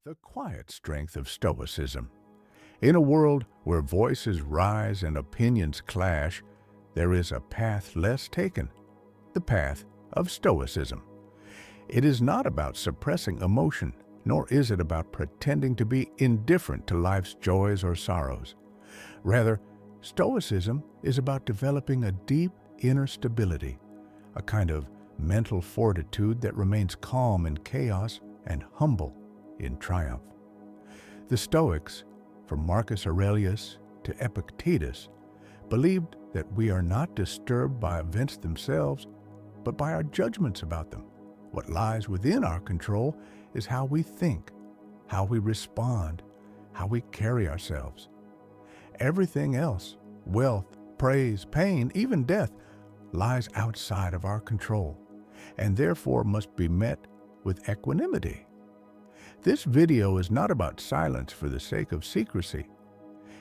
The quiet strength of Stoicism. In a world where voices rise and opinions clash, there is a path less taken, the path of Stoicism. It is not about suppressing emotion, nor is it about pretending to be indifferent to life's joys or sorrows. Rather, Stoicism is about developing a deep inner stability, a kind of mental fortitude that remains calm in chaos and humble in triumph. The Stoics, from Marcus Aurelius to Epictetus, believed that we are not disturbed by events themselves, but by our judgments about them. What lies within our control is how we think, how we respond, how we carry ourselves. Everything else, wealth, praise, pain, even death, lies outside of our control, and therefore must be met with equanimity. This video is not about silence for the sake of secrecy.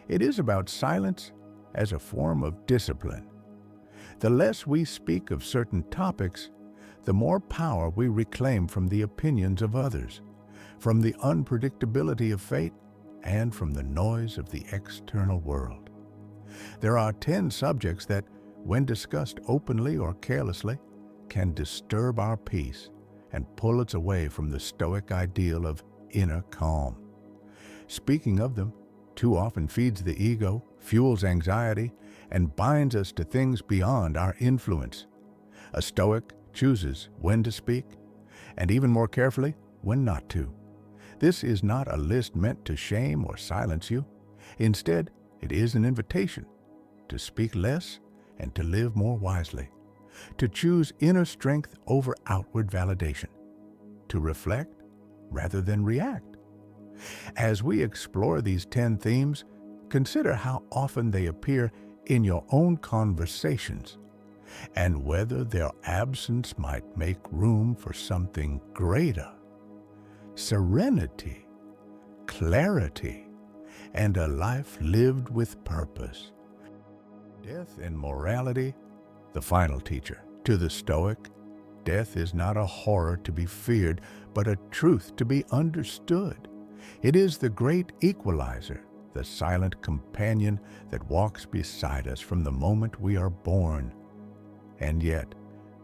It is about silence as a form of discipline. The less we speak of certain topics, the more power we reclaim from the opinions of others, from the unpredictability of fate, and from the noise of the external world. There are 10 subjects that, when discussed openly or carelessly, can disturb our peace and pull us away from the Stoic ideal of inner calm. Speaking of them too often feeds the ego, fuels anxiety, and binds us to things beyond our influence. A Stoic chooses when to speak, and even more carefully, when not to. This is not a list meant to shame or silence you. Instead, it is an invitation to speak less and to live more wisely, to choose inner strength over outward validation, to reflect rather than react. As we explore these 10 themes, consider how often they appear in your own conversations, and whether their absence might make room for something greater: serenity, clarity, and a life lived with purpose. Death and morality, the final teacher. To the Stoic, death is not a horror to be feared, but a truth to be understood. It is the great equalizer, the silent companion that walks beside us from the moment we are born. And yet,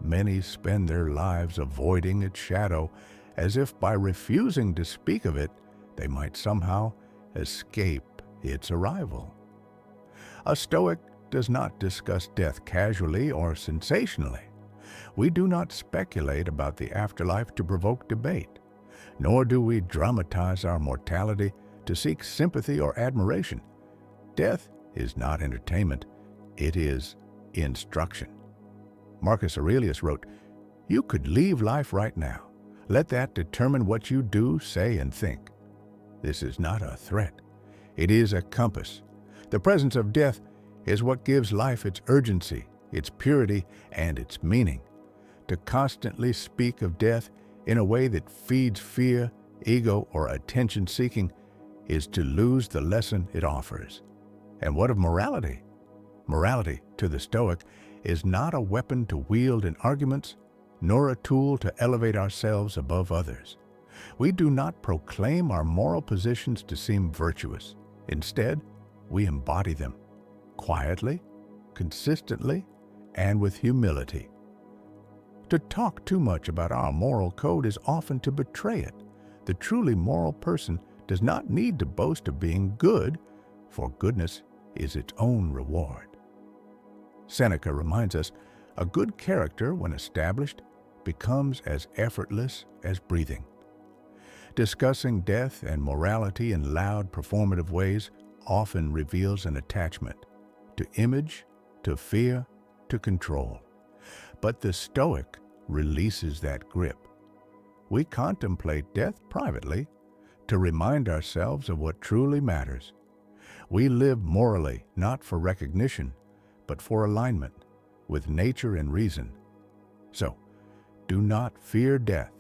many spend their lives avoiding its shadow, as if by refusing to speak of it, they might somehow escape its arrival. A Stoic does not discuss death casually or sensationally. We do not speculate about the afterlife to provoke debate, nor do we dramatize our mortality to seek sympathy or admiration. Death is not entertainment, it is instruction. Marcus Aurelius wrote, "You could leave life right now. Let that determine what you do, say, and think." This is not a threat. It is a compass. The presence of death is what gives life its urgency, its purity, and its meaning. To constantly speak of death in a way that feeds fear, ego, or attention-seeking is to lose the lesson it offers. And what of morality? Morality, to the Stoic, is not a weapon to wield in arguments, nor a tool to elevate ourselves above others. We do not proclaim our moral positions to seem virtuous. Instead, we embody them, quietly, consistently, and with humility. To talk too much about our moral code is often to betray it. The truly moral person does not need to boast of being good, for goodness is its own reward. Seneca reminds us, a good character, when established, becomes as effortless as breathing. Discussing death and morality in loud, performative ways often reveals an attachment to image, to fear, to control. But the Stoic releases that grip. We contemplate death privately to remind ourselves of what truly matters. We live morally, not for recognition, but for alignment with nature and reason. So, do not fear death.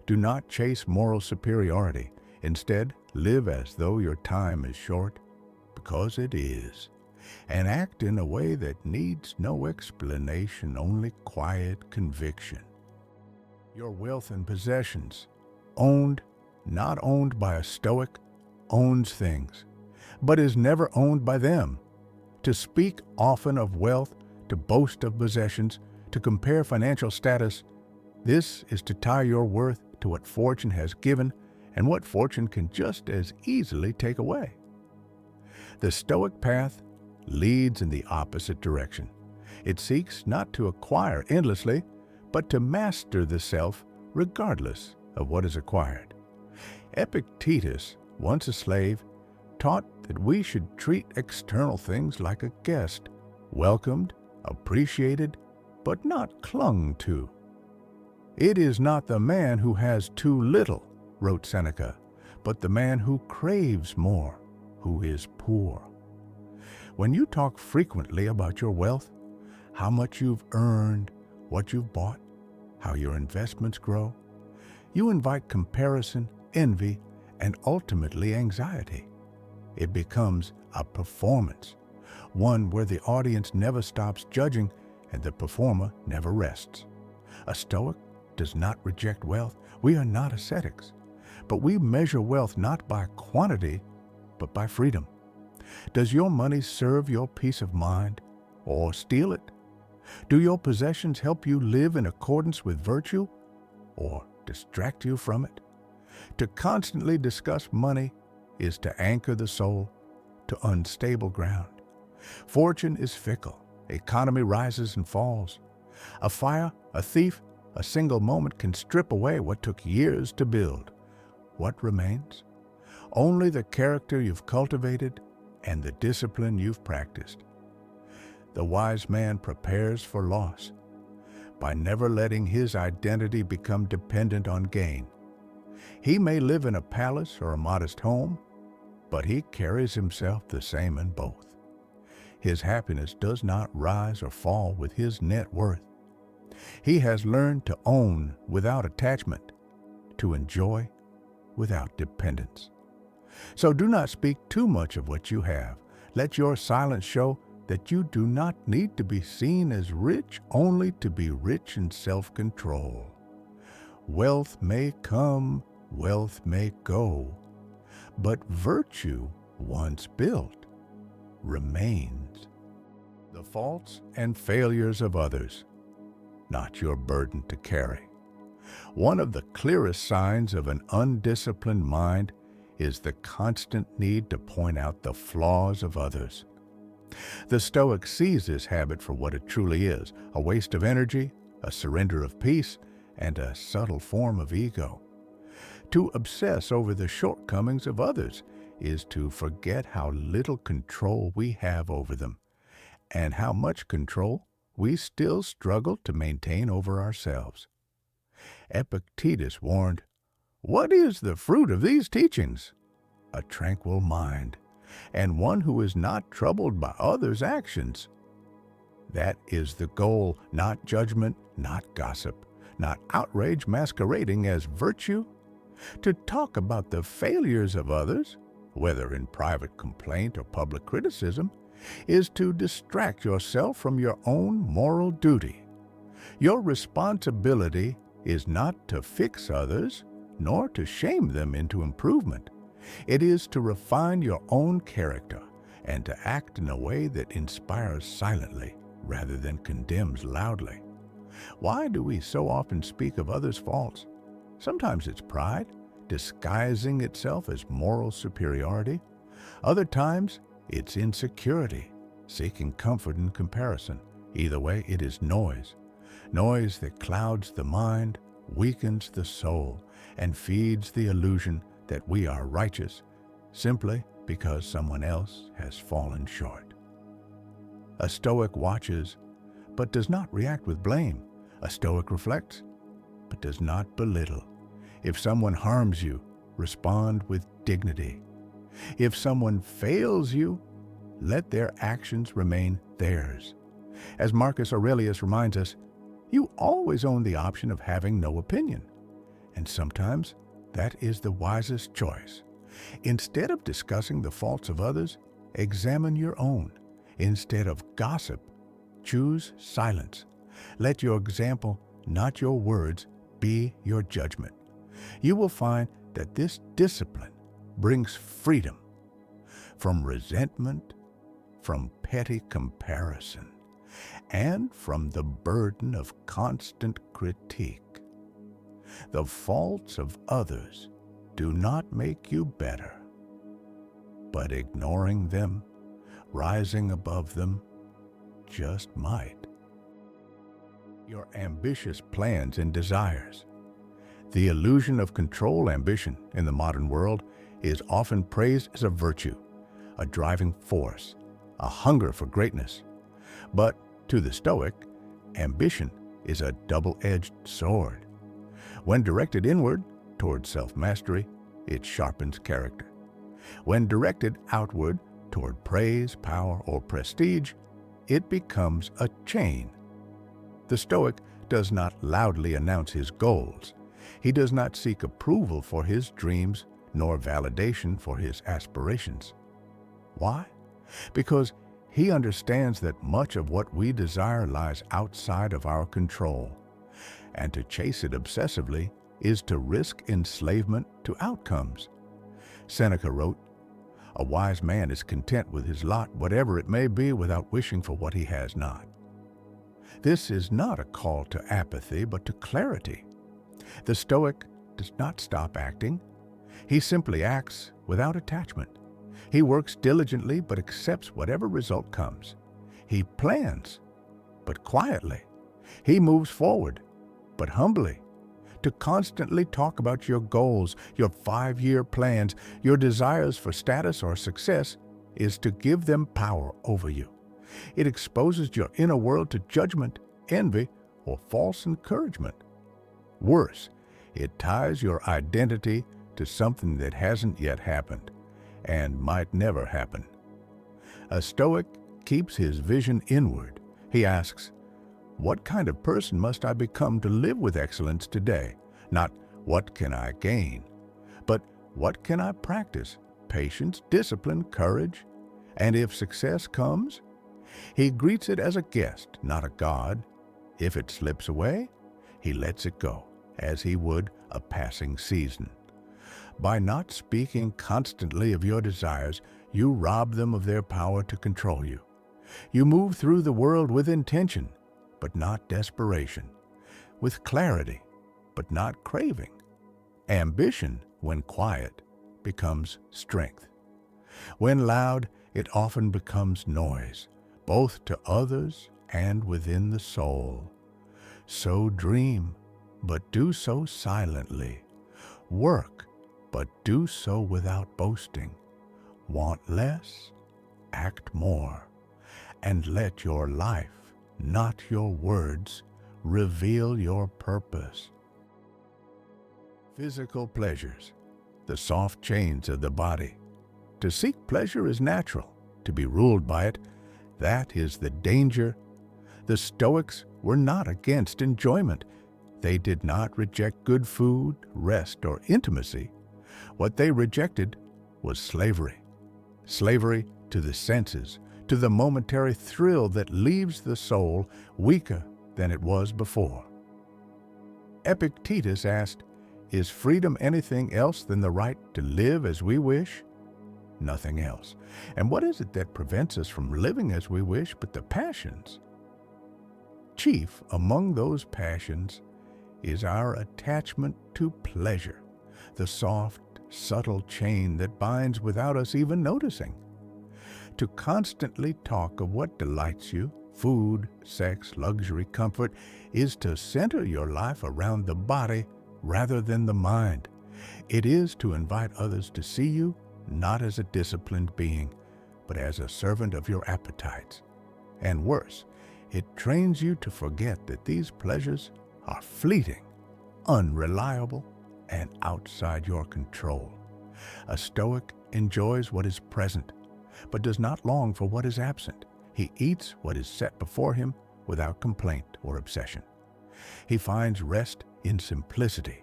Do not chase moral superiority. Instead, live as though your time is short, because it is, and act in a way that needs no explanation, only quiet conviction. Your wealth and possessions, owned, not owned by a Stoic, owns things, but is never owned by them. To speak often of wealth, to boast of possessions, to compare financial status, this is to tie your worth to what fortune has given and what fortune can just as easily take away. The Stoic path leads in the opposite direction. It seeks not to acquire endlessly, but to master the self regardless of what is acquired. Epictetus, once a slave, taught that we should treat external things like a guest, welcomed, appreciated, but not clung to. It is not the man who has too little, wrote Seneca, but the man who craves more, who is poor. When you talk frequently about your wealth, how much you've earned, what you've bought, how your investments grow, you invite comparison, envy, and ultimately anxiety. It becomes a performance, one where the audience never stops judging and the performer never rests. A Stoic does not reject wealth. We are not ascetics, but we measure wealth not by quantity, but by freedom. Does your money serve your peace of mind or steal it? Do your possessions help you live in accordance with virtue or distract you from it? To constantly discuss money is to anchor the soul to unstable ground. Fortune is fickle. Economy rises and falls. A fire, a thief, a single moment can strip away what took years to build. What remains? Only the character you've cultivated and the discipline you've practiced. The wise man prepares for loss by never letting his identity become dependent on gain. He may live in a palace or a modest home, but he carries himself the same in both. His happiness does not rise or fall with his net worth. He has learned to own without attachment, to enjoy without dependence. So do not speak too much of what you have. Let your silence show that you do not need to be seen as rich only to be rich in self-control. Wealth may come, wealth may go, but virtue, once built, remains. The faults and failures of others, not your burden to carry. One of the clearest signs of an undisciplined mind is the constant need to point out the flaws of others. The Stoic sees this habit for what it truly is, a waste of energy, a surrender of peace, and a subtle form of ego. To obsess over the shortcomings of others is to forget how little control we have over them, and how much control we still struggle to maintain over ourselves. Epictetus warned, "What is the fruit of these teachings? A tranquil mind, and one who is not troubled by others' actions." That is the goal, not judgment, not gossip, not outrage masquerading as virtue. To talk about the failures of others, whether in private complaint or public criticism, is to distract yourself from your own moral duty. Your responsibility is not to fix others, nor to shame them into improvement. It is to refine your own character and to act in a way that inspires silently rather than condemns loudly. Why do we so often speak of others' faults? Sometimes it's pride, disguising itself as moral superiority. Other times, it's insecurity, seeking comfort in comparison. Either way, it is noise. Noise that clouds the mind, weakens the soul, and feeds the illusion that we are righteous simply because someone else has fallen short. A Stoic watches, but does not react with blame. A Stoic reflects, but does not belittle. If someone harms you, respond with dignity. If someone fails you, let their actions remain theirs. As Marcus Aurelius reminds us, you always own the option of having no opinion. And sometimes that is the wisest choice. Instead of discussing the faults of others, examine your own. Instead of gossip, choose silence. Let your example, not your words, be your judgment. You will find that this discipline brings freedom from resentment, from petty comparison, and from the burden of constant critique. The faults of others do not make you better, but ignoring them, rising above them, just might. Your ambitious plans and desires. The illusion of control ambition in the modern world is often praised as a virtue, a driving force, a hunger for greatness. But to the Stoic, ambition is a double-edged sword. When directed inward toward self-mastery, it sharpens character. When directed outward toward praise, power, or prestige, it becomes a chain. The Stoic does not loudly announce his goals. He does not seek approval for his dreams nor validation for his aspirations. Why? Because he understands that much of what we desire lies outside of our control, and to chase it obsessively is to risk enslavement to outcomes. Seneca wrote, "A wise man is content with his lot, whatever it may be, without wishing for what he has not." This is not a call to apathy, but to clarity. The Stoic does not stop acting. He simply acts without attachment. He works diligently, but accepts whatever result comes. He plans, but quietly. He moves forward, but humbly. To constantly talk about your goals, your 5-year plans, your desires for status or success is to give them power over you. It exposes your inner world to judgment, envy, or false encouragement. Worse, it ties your identity to something that hasn't yet happened and might never happen. A Stoic keeps his vision inward. He asks, "What kind of person must I become to live with excellence today?" Not, "What can I gain?" but "What can I practice? Patience, discipline, courage." And if success comes, he greets it as a guest, not a god. If it slips away, he lets it go, as he would a passing season. By not speaking constantly of your desires, you rob them of their power to control you. You move through the world with intention, but not desperation, with clarity, but not craving. Ambition, when quiet, becomes strength. When loud, it often becomes noise, both to others and within the soul. So dream, but do so silently. Work, but do so without boasting. Want less, act more, and let your life, not your words, reveal your purpose. Physical pleasures, the soft chains of the body. To seek pleasure is natural. To be ruled by it, that is the danger. The Stoics were not against enjoyment. They did not reject good food, rest, or intimacy. What they rejected was slavery. Slavery to the senses, to the momentary thrill that leaves the soul weaker than it was before. Epictetus asked, "Is freedom anything else than the right to live as we wish?" Nothing else. And what is it that prevents us from living as we wish but the passions? Chief among those passions is our attachment to pleasure, the soft, subtle chain that binds without us even noticing. To constantly talk of what delights you, food, sex, luxury, comfort, is to center your life around the body rather than the mind. It is to invite others to see you not as a disciplined being, but as a servant of your appetites. And worse, it trains you to forget that these pleasures are fleeting, unreliable, and outside your control. A Stoic enjoys what is present, but does not long for what is absent. He eats what is set before him without complaint or obsession. He finds rest in simplicity.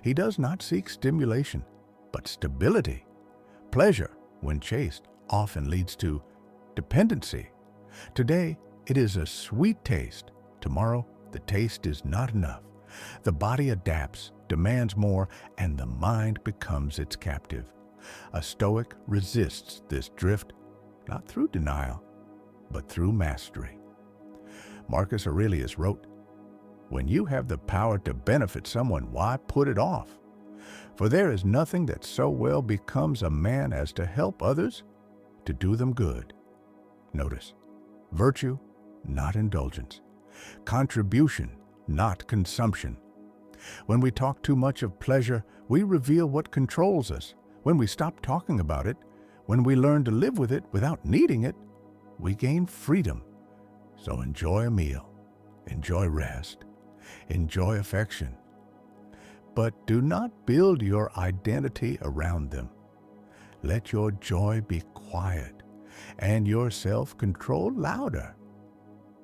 He does not seek stimulation, but stability. Pleasure, when chased, often leads to dependency. Today, it is a sweet taste. Tomorrow, the taste is not enough. The body adapts, demands more, and the mind becomes its captive. A Stoic resists this drift, not through denial, but through mastery. Marcus Aurelius wrote, "When you have the power to benefit someone, why put it off? For there is nothing that so well becomes a man as to help others, to do them good." Notice, virtue, not indulgence. Contribution, not consumption. When we talk too much of pleasure, we reveal what controls us. When we stop talking about it, when we learn to live with it without needing it, we gain freedom. So enjoy a meal, enjoy rest, enjoy affection. But do not build your identity around them. Let your joy be quiet and your self-control louder.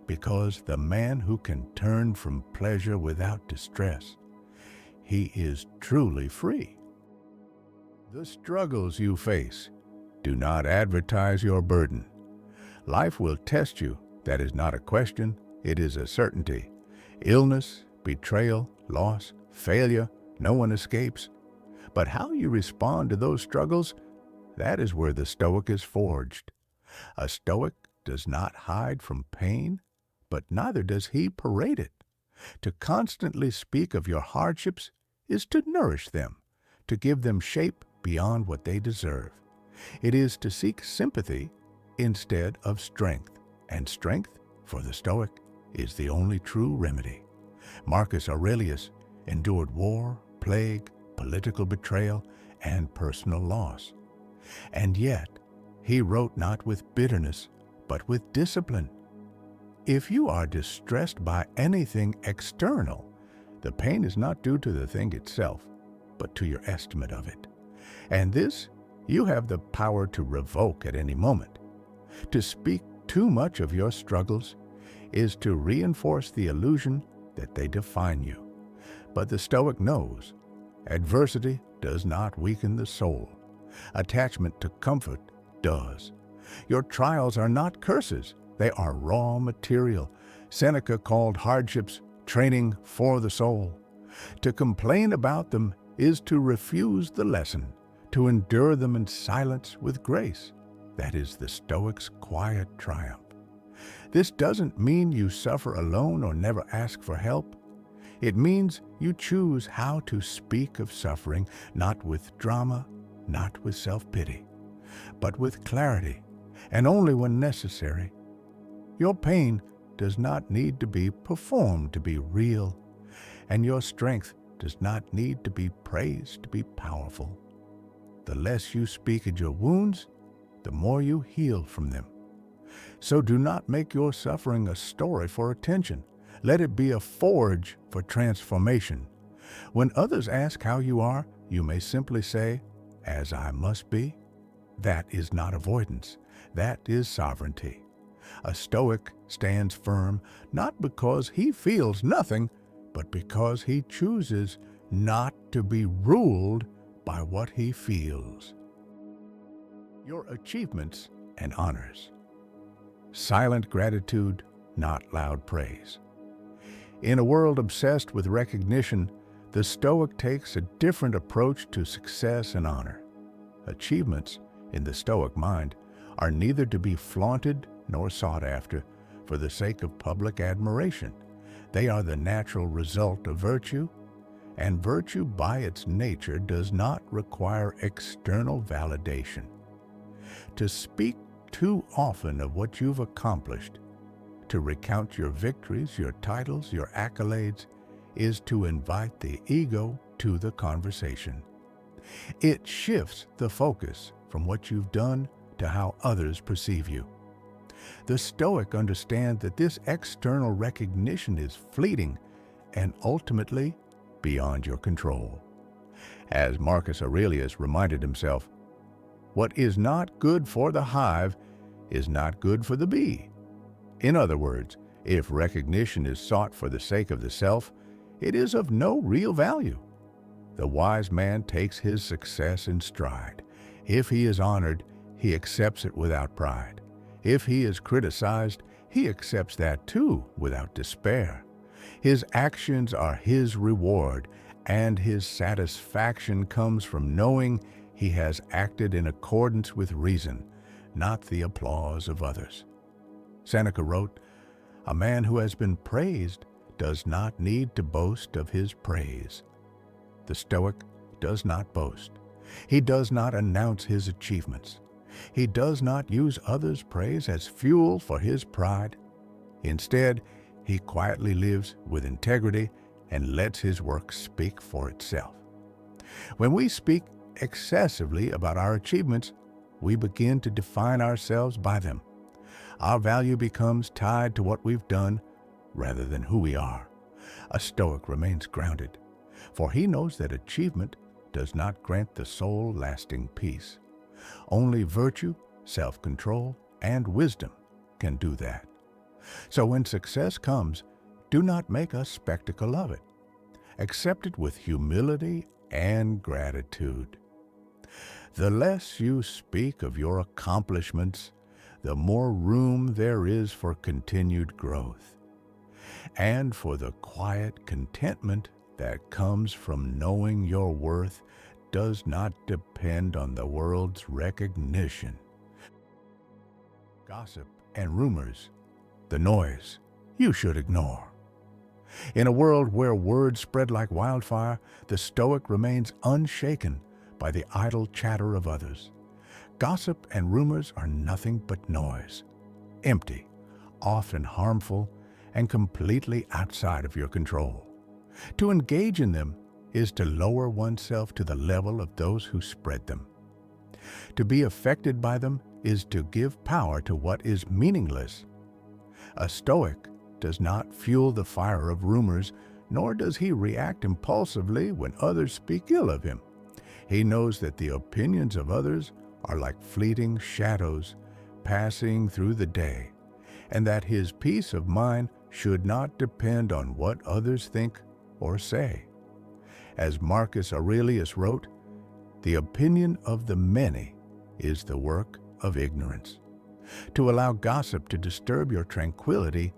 Because the man who can turn from pleasure without distress, he is truly free. The struggles you face, do not advertise your burden. Life will test you. That is not a question, it is a certainty. Illness, betrayal, loss, failure, no one escapes. But how you respond to those struggles, that is where the Stoic is forged. A Stoic does not hide from pain, but neither does he parade it. To constantly speak of your hardships is to nourish them, to give them shape beyond what they deserve. It is to seek sympathy instead of strength, and strength, for the Stoic, is the only true remedy. Marcus Aurelius endured war, plague, political betrayal, and personal loss. And yet, he wrote not with bitterness, but with discipline. If you are distressed by anything external, the pain is not due to the thing itself, but to your estimate of it. And this you have the power to revoke at any moment. To speak too much of your struggles is to reinforce the illusion that they define you. But the Stoic knows adversity does not weaken the soul. Attachment to comfort does. Your trials are not curses. They are raw material. Seneca called hardships training for the soul. To complain about them is to refuse the lesson, to endure them in silence with grace. That is the Stoic's quiet triumph. This doesn't mean you suffer alone or never ask for help. It means you choose how to speak of suffering, not with drama, not with self-pity, but with clarity, and only when necessary. Your pain does not need to be performed to be real, and your strength does not need to be praised to be powerful. The less you speak of your wounds, the more you heal from them. So do not make your suffering a story for attention. Let it be a forge for transformation. When others ask how you are, you may simply say, "As I must be." That is not avoidance. That is sovereignty. A Stoic stands firm not because he feels nothing, but because he chooses not to be ruled by what he feels. Your achievements and honors. Silent gratitude, not loud praise. In a world obsessed with recognition, the Stoic takes a different approach to success and honor. Achievements, in the Stoic mind, are neither to be flaunted nor sought after for the sake of public admiration. They are the natural result of virtue, and virtue by its nature does not require external validation. To speak too often of what you've accomplished, to recount your victories, your titles, your accolades, is to invite the ego to the conversation. It shifts the focus from what you've done to how others perceive you. The Stoic understand that this external recognition is fleeting and ultimately beyond your control. As Marcus Aurelius reminded himself, "What is not good for the hive is not good for the bee." In other words, if recognition is sought for the sake of the self, it is of no real value. The wise man takes his success in stride. If he is honored, he accepts it without pride. If he is criticized, he accepts that too without despair. His actions are his reward, and his satisfaction comes from knowing he has acted in accordance with reason, not the applause of others. Seneca wrote, "A man who has been praised does not need to boast of his praise." The Stoic does not boast. He does not announce his achievements. He does not use others' praise as fuel for his pride. Instead, he quietly lives with integrity and lets his work speak for itself. When we speak excessively about our achievements, we begin to define ourselves by them. Our value becomes tied to what we've done rather than who we are. A Stoic remains grounded, for he knows that achievement does not grant the soul lasting peace. Only virtue, self-control, and wisdom can do that. So when success comes, do not make a spectacle of it. Accept it with humility and gratitude. The less you speak of your accomplishments, the more room there is for continued growth, and for the quiet contentment that comes from knowing your worth does not depend on the world's recognition. Gossip and rumors, the noise, you should ignore. In a world where words spread like wildfire, the Stoic remains unshaken by the idle chatter of others. Gossip and rumors are nothing but noise, empty, often harmful, and completely outside of your control. To engage in them is to lower oneself to the level of those who spread them. To be affected by them is to give power to what is meaningless. A Stoic does not fuel the fire of rumors, nor does he react impulsively when others speak ill of him. He knows that the opinions of others are like fleeting shadows passing through the day, and that his peace of mind should not depend on what others think or say. As Marcus Aurelius wrote, "The opinion of the many is the work of ignorance." To allow gossip to disturb your tranquility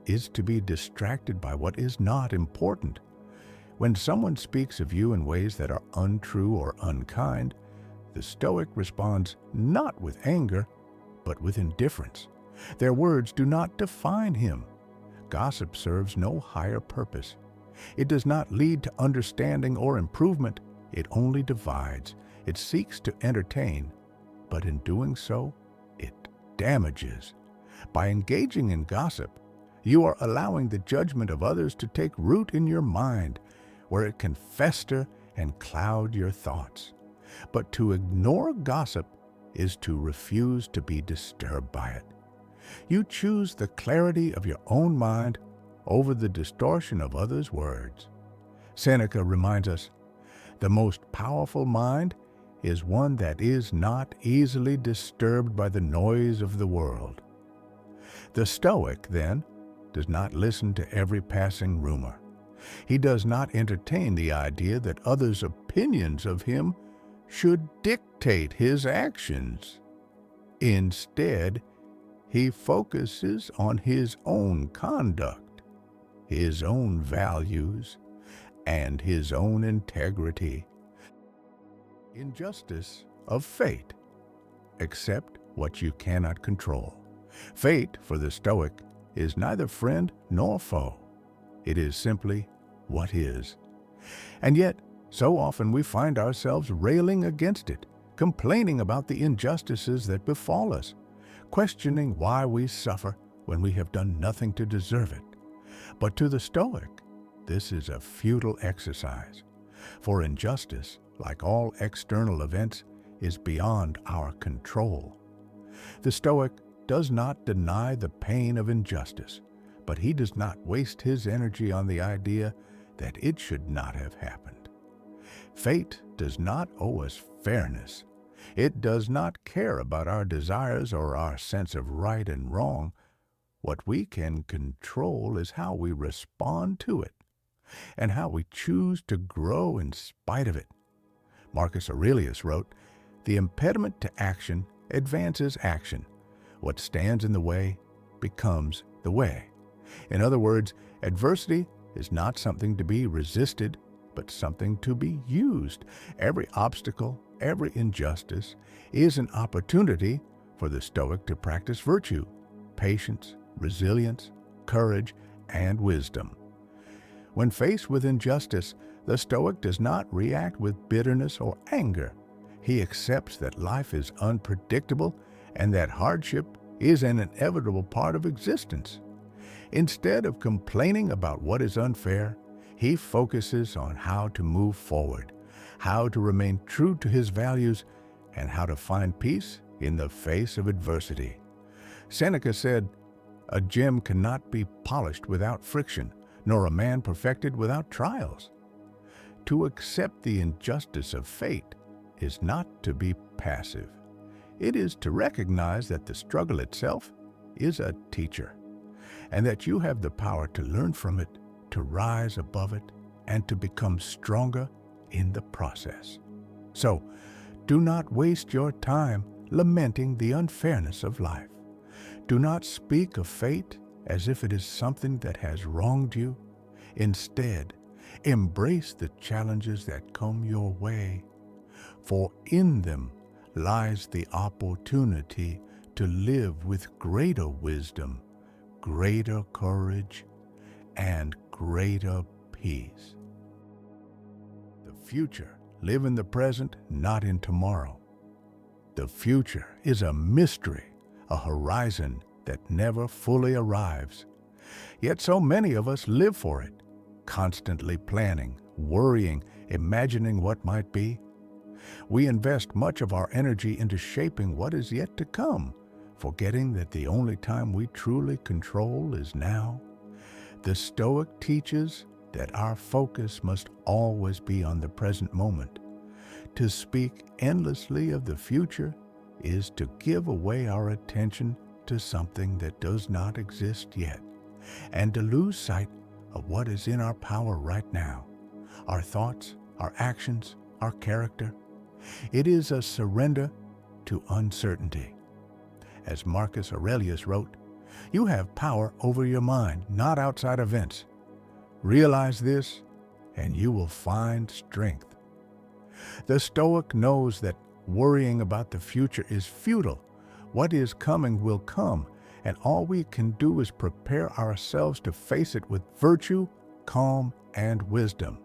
is to be distracted by what is not important. When someone speaks of you in ways that are untrue or unkind, the Stoic responds not with anger, but with indifference. Their words do not define him. Gossip serves no higher purpose. It does not lead to understanding or improvement. It only divides. It seeks to entertain, but in doing so, it damages. By engaging in gossip, you are allowing the judgment of others to take root in your mind, where it can fester and cloud your thoughts. But to ignore gossip is to refuse to be disturbed by it. You choose the clarity of your own mind over the distortion of others' words. Seneca reminds us, "The most powerful mind is one that is not easily disturbed by the noise of the world." The Stoic, then, does not listen to every passing rumor. He does not entertain the idea that others' opinions of him should dictate his actions. Instead, he focuses on his own conduct, his own values, and his own integrity. Injustice of fate. Accept what you cannot control. Fate, for the Stoic, is neither friend nor foe. It is simply what is. And yet, so often we find ourselves railing against it, complaining about the injustices that befall us, questioning why we suffer when we have done nothing to deserve it. But to the Stoic, this is a futile exercise, for injustice, like all external events, is beyond our control. The Stoic does not deny the pain of injustice, but he does not waste his energy on the idea that it should not have happened. Fate does not owe us fairness. It does not care about our desires or our sense of right and wrong. What we can control is how we respond to it and how we choose to grow in spite of it. Marcus Aurelius wrote, "The impediment to action advances action. What stands in the way becomes the way." In other words, adversity is not something to be resisted. but something to be used. Every obstacle, every injustice is an opportunity for the Stoic to practice virtue, patience, resilience, courage, and wisdom. When faced with injustice, the Stoic does not react with bitterness or anger. He accepts that life is unpredictable and that hardship is an inevitable part of existence. Instead of complaining about what is unfair, he focuses on how to move forward, how to remain true to his values, and how to find peace in the face of adversity. Seneca said, "A gem cannot be polished without friction, nor a man perfected without trials." To accept the injustice of fate is not to be passive. It is to recognize that the struggle itself is a teacher, and that you have the power to learn from it, to rise above it, and to become stronger in the process. So, do not waste your time lamenting the unfairness of life. Do not speak of fate as if it is something that has wronged you. Instead, embrace the challenges that come your way, for in them lies the opportunity to live with greater wisdom, greater courage, and greater peace. The future, live in the present, not in tomorrow. The future is a mystery, a horizon that never fully arrives. Yet so many of us live for it, constantly planning, worrying, imagining what might be. We invest much of our energy into shaping what is yet to come, forgetting that the only time we truly control is now. The Stoic teaches that our focus must always be on the present moment. To speak endlessly of the future is to give away our attention to something that does not exist yet, and to lose sight of what is in our power right now, our thoughts, our actions, our character. It is a surrender to uncertainty. As Marcus Aurelius wrote, "You have power over your mind, not outside events. Realize this, and you will find strength." The Stoic knows that worrying about the future is futile. What is coming will come, and all we can do is prepare ourselves to face it with virtue, calm, and wisdom.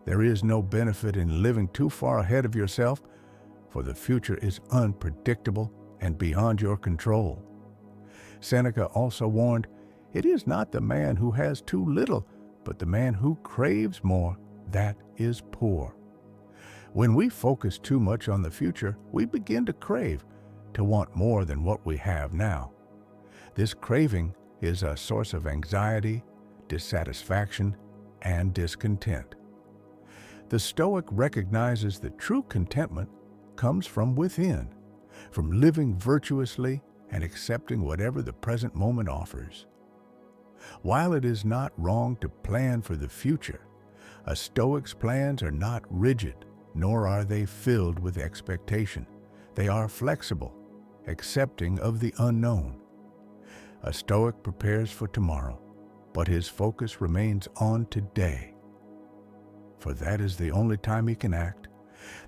There is no benefit in living too far ahead of yourself, for the future is unpredictable and beyond your control. Seneca also warned, "It is not the man who has too little, but the man who craves more that is poor." When we focus too much on the future, we begin to crave, to want more than what we have now. This craving is a source of anxiety, dissatisfaction, and discontent. The Stoic recognizes that true contentment comes from within, from living virtuously and accepting whatever the present moment offers. While it is not wrong to plan for the future, a Stoic's plans are not rigid, nor are they filled with expectation. They are flexible, accepting of the unknown. A Stoic prepares for tomorrow, but his focus remains on today, for that is the only time he can act.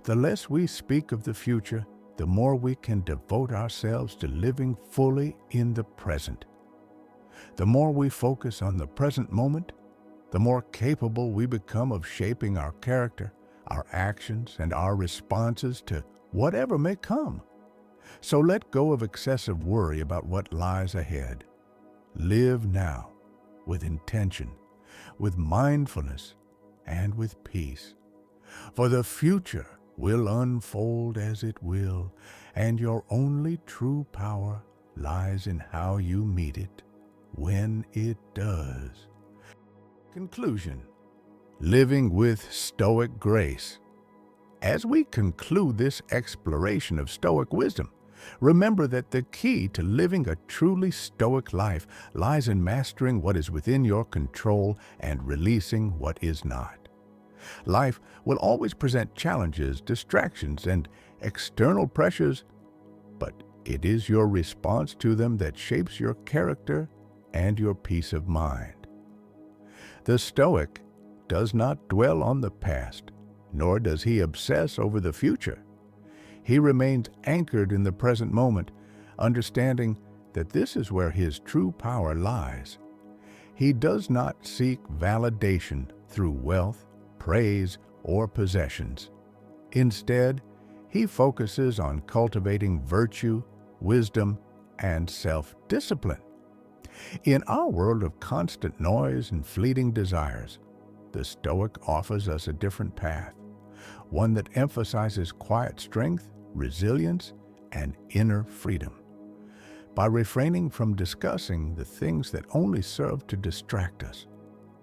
The less we speak of the future, the more we can devote ourselves to living fully in the present. The more we focus on the present moment, the more capable we become of shaping our character, our actions, and our responses to whatever may come. So let go of excessive worry about what lies ahead. Live now with intention, with mindfulness, and with peace. For the future will unfold as it will, and your only true power lies in how you meet it when it does. Conclusion: living with Stoic grace. As we conclude this exploration of Stoic wisdom, remember that the key to living a truly Stoic life lies in mastering what is within your control and releasing what is not. Life will always present challenges, distractions, and external pressures, but it is your response to them that shapes your character and your peace of mind. The Stoic does not dwell on the past, nor does he obsess over the future. He remains anchored in the present moment, understanding that this is where his true power lies. He does not seek validation through wealth, praise, or possessions. Instead, he focuses on cultivating virtue, wisdom, and self-discipline. In our world of constant noise and fleeting desires, the Stoic offers us a different path, one that emphasizes quiet strength, resilience, and inner freedom. By refraining from discussing the things that only serve to distract us,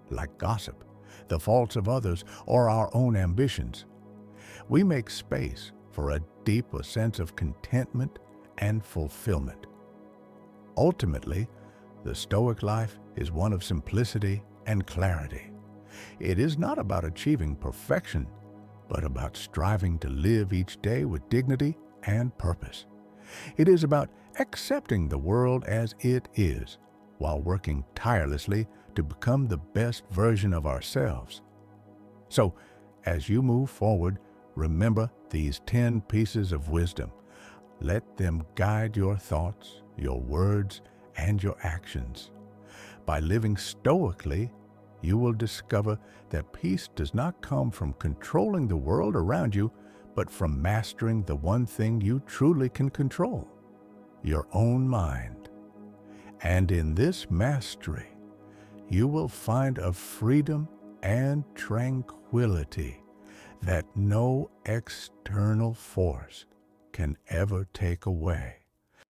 like gossip, the faults of others, or our own ambitions, we make space for a deeper sense of contentment and fulfillment. Ultimately, the Stoic life is one of simplicity and clarity. It is not about achieving perfection, but about striving to live each day with dignity and purpose. It is about accepting the world as it is, while working tirelessly to become the best version of ourselves. So, as you move forward, remember these 10 pieces of wisdom. Let them guide your thoughts, your words, and your actions. By living stoically, you will discover that peace does not come from controlling the world around you, but from mastering the one thing you truly can control, your own mind. And in this mastery, you will find a freedom and tranquility that no external force can ever take away.